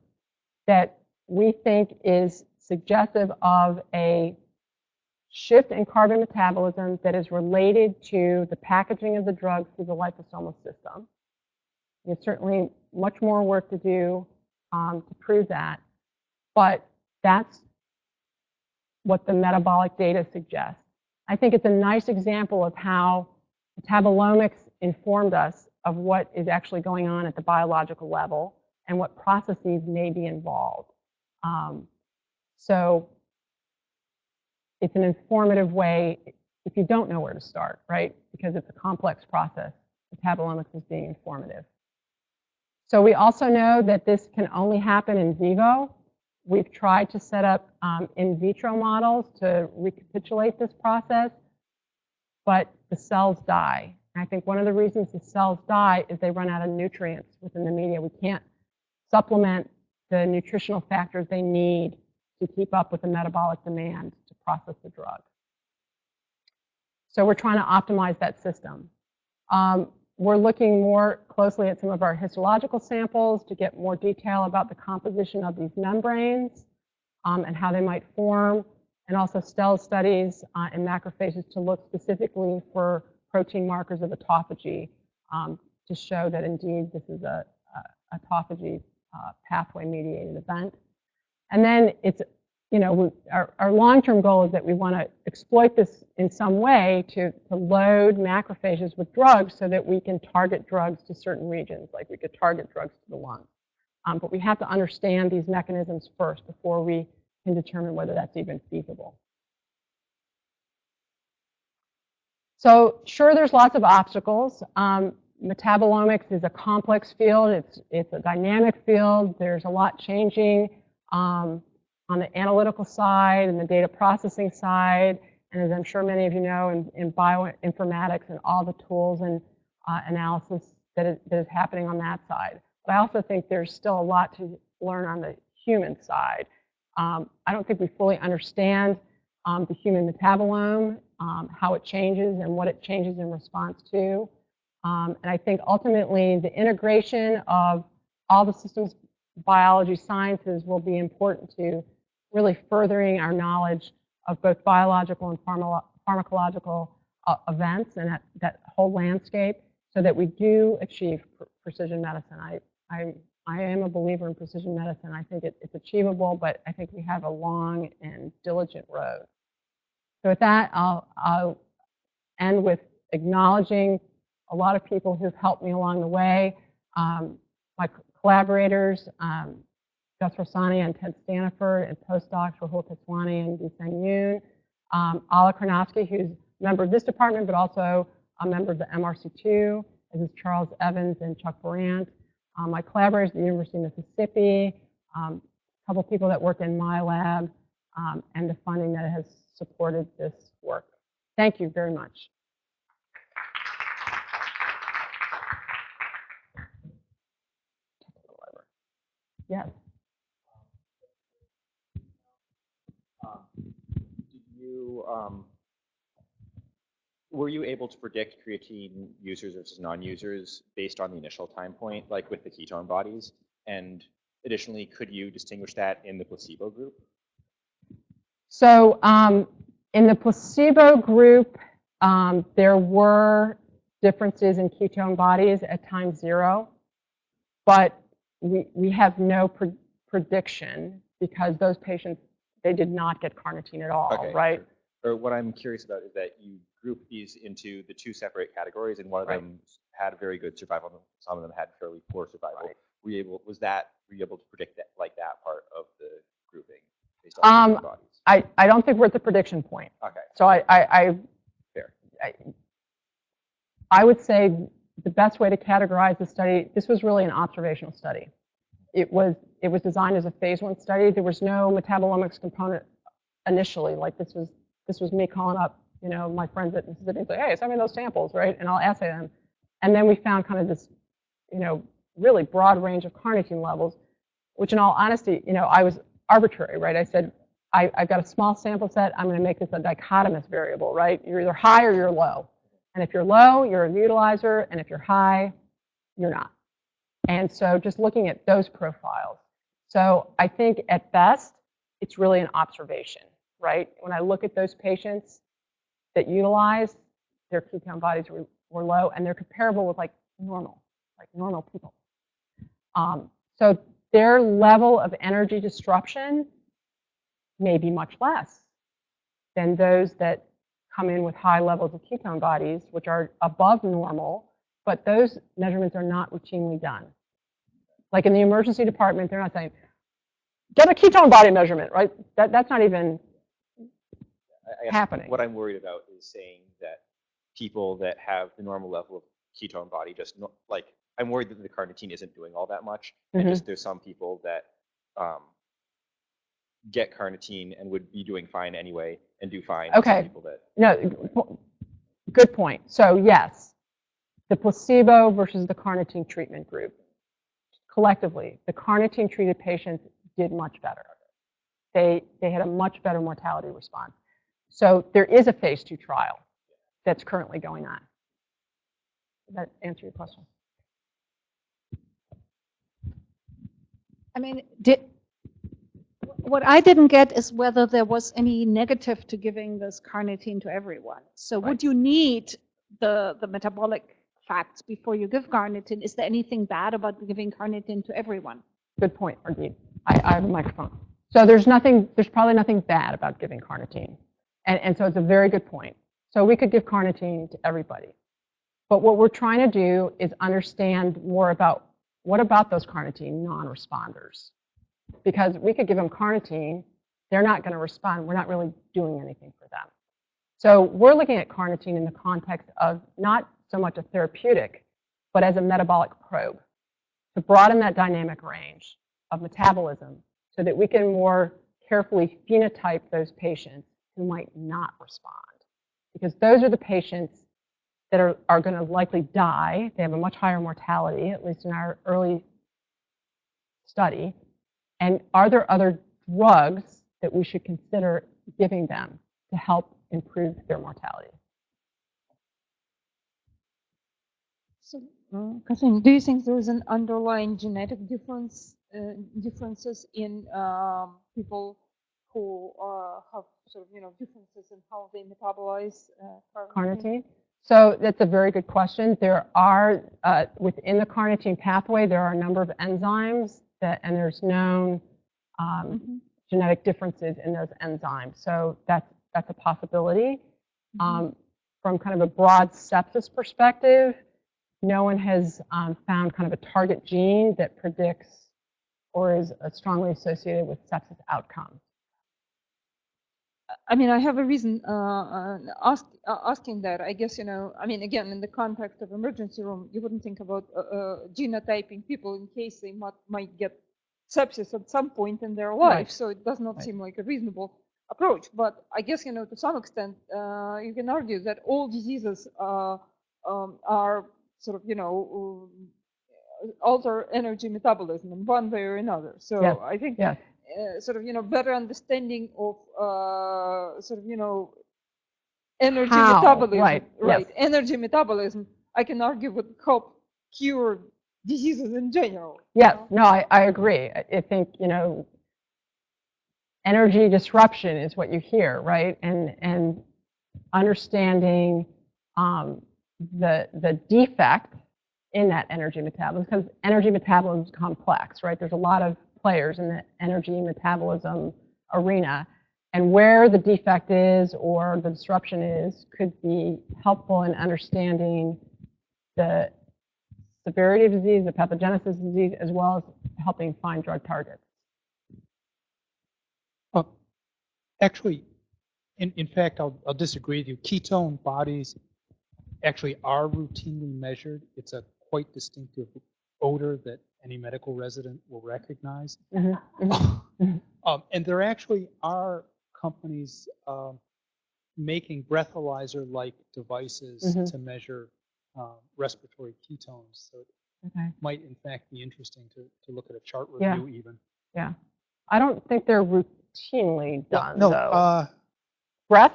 that we think is suggestive of a shift in carbon metabolism that is related to the packaging of the drug through the liposomal system. There's certainly much more work to do to prove that, but that's what the metabolic data suggests. I think it's a nice example of how metabolomics informed us of what is actually going on at the biological level and what processes may be involved. So it's an informative way if you don't know where to start, right? Because it's a complex process. Metabolomics is being informative. So we also know that this can only happen in vivo. We've tried to set up in vitro models to recapitulate this process, but the cells die. And I think one of the reasons the cells die is they run out of nutrients within the media. We can't supplement the nutritional factors they need to keep up with the metabolic demand to process the drug. So we're trying to optimize that system. We're looking more closely at some of our histological samples to get more detail about the composition of these membranes and how they might form, and also cell studies in macrophages to look specifically for protein markers of autophagy to show that indeed this is a autophagy pathway-mediated event. And then it's, you know, our long-term goal is that we want to exploit this in some way to load macrophages with drugs so that we can target drugs to certain regions, like we could target drugs to the lung. But we have to understand these mechanisms first before we can determine whether that's even feasible. So sure, there's lots of obstacles. Metabolomics is a complex field. It's a dynamic field. There's a lot changing on the analytical side and the data processing side, and as I'm sure many of you know, in bioinformatics and all the tools and analysis that is happening on that side. But I also think there's still a lot to learn on the human side. I don't think we fully understand the human metabolome, how it changes and what it changes in response to. And I think ultimately the integration of all the systems biology sciences will be important to really furthering our knowledge of both biological and pharmacological events and that whole landscape so that we do achieve precision medicine. I am a believer in precision medicine. I think it's achievable, but I think we have a long and diligent road. So with that, I'll end with acknowledging a lot of people who've helped me along the way. My collaborators, Gus Rossani and Ted Staniford, and postdocs Rahul Keswani and Dee-Seng Yoon. Ala Karnofsky, who's a member of this department, but also a member of the MRC2, as is Charles Evans and Chuck Brandt. My collaborators at the University of Mississippi, a couple people that work in my lab, and the funding that has supported this work. Thank you very much. Yes. Were you able to predict creatine users versus non-users based on the initial time point, like with the ketone bodies? And additionally, could you distinguish that in the placebo group? So in the placebo group, there were differences in ketone bodies at time 0, but we have no prediction because those patients they did not get carnitine at all, Okay, right? sure. Or what I'm curious about is that you group these into the two separate categories, and one of them had very good survival, and some of them had fairly poor survival. Right. Were you able to predict that, like that part of the grouping based on the bodies? I don't think we're at the prediction point. Okay. So Fair. I would say the best way to categorize the study, this was really an observational study. It was designed as a phase 1 study. There was no metabolomics component initially. Like this was me calling up, my friends at Mississippi and say, hey, send me those samples, right? And I'll assay them. And then we found kind of this, really broad range of carnitine levels, which in all honesty, I was arbitrary, right? I said, I've got a small sample set. I'm going to make this a dichotomous variable, right? You're either high or you're low. And if you're low, you're a utilizer. And if you're high, you're not. And so just looking at those profiles. So I think at best, it's really an observation, right? When I look at those patients that utilize, their ketone bodies were low, and they're comparable with like normal people. So their level of energy disruption may be much less than those that come in with high levels of ketone bodies, which are above normal, but those measurements are not routinely done. Like in the emergency department, they're not saying, get a ketone body measurement, right? That's not even happening. What I'm worried about is saying that people that have the normal level of ketone body I'm worried that the carnitine isn't doing all that much. And just there's some people that get carnitine and would be doing fine anyway and do fine. Okay. People that No, good point. So yes, the placebo versus the carnitine treatment group. Collectively, the carnitine treated patients did much better. They had a much better mortality response. So there is a phase 2 trial that's currently going on. Does that answer your question? I mean, what I didn't get is whether there was any negative to giving this carnitine to everyone. So would you need the metabolic facts before you give carnitine? Is there anything bad about giving carnitine to everyone? Good point, Ardeep. I have a microphone. So there's probably nothing bad about giving carnitine. And so it's a very good point. So we could give carnitine to everybody. But what we're trying to do is understand more about what about those carnitine non-responders? Because we could give them carnitine, they're not going to respond. We're not really doing anything for them. So we're looking at carnitine in the context of not so much a therapeutic, but as a metabolic probe to broaden that dynamic range of metabolism so that we can more carefully phenotype those patients who might not respond. Because those are the patients that are going to likely die. They have a much higher mortality, at least in our early study. And are there other drugs that we should consider giving them to help improve their mortality? So, Kathleen, do you think there is an underlying genetic differences in people who have sort of differences in how they metabolize carnitine? So that's a very good question. There are within the carnitine pathway, there are a number of enzymes and there's known genetic differences in those enzymes. So that's a possibility. From kind of a broad sepsis perspective, no one has found kind of a target gene that predicts or is strongly associated with sepsis outcomes. I mean, I have a reason asking that. I guess, I mean, again, in the context of emergency room, you wouldn't think about genotyping people in case they might get sepsis at some point in their life. Right. So it does not seem like a reasonable approach. But I guess, to some extent, you can argue that all diseases are sort of, alter energy metabolism in one way or another. So yes. I think sort of, better understanding of sort of, energy metabolism, right? Yes. Energy metabolism, I can argue would help cure diseases in general. Yes, no, I agree. I think, energy disruption is what you hear, right? And understanding the defect in that energy metabolism, because energy metabolism is complex, right? There's a lot of players in the energy metabolism arena, and where the defect is or the disruption is could be helpful in understanding the severity of disease, the pathogenesis of disease, as well as helping find drug targets. Actually, in fact, I'll disagree with you. Ketone bodies actually are routinely measured. It's a quite distinctive odor that any medical resident will recognize. And there actually are companies making breathalyzer-like devices to measure respiratory ketones. So it might, in fact, be interesting to look at a chart review even. Yeah. I don't think they're routinely done, No, though. Breath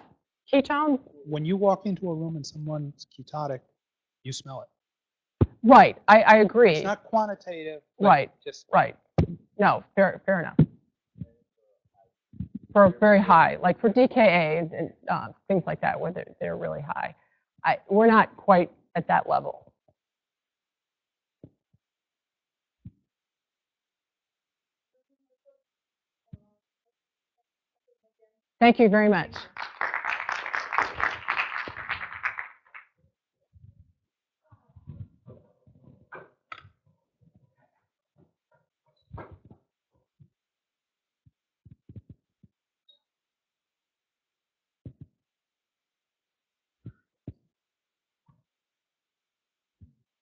ketone? When you walk into a room and someone's ketotic, you smell it. Right. I agree. It's not quantitative. Right. Just right. No, fair enough. For very high, like for DKA and things like that, where they're really high. We're not quite at that level. Thank you very much.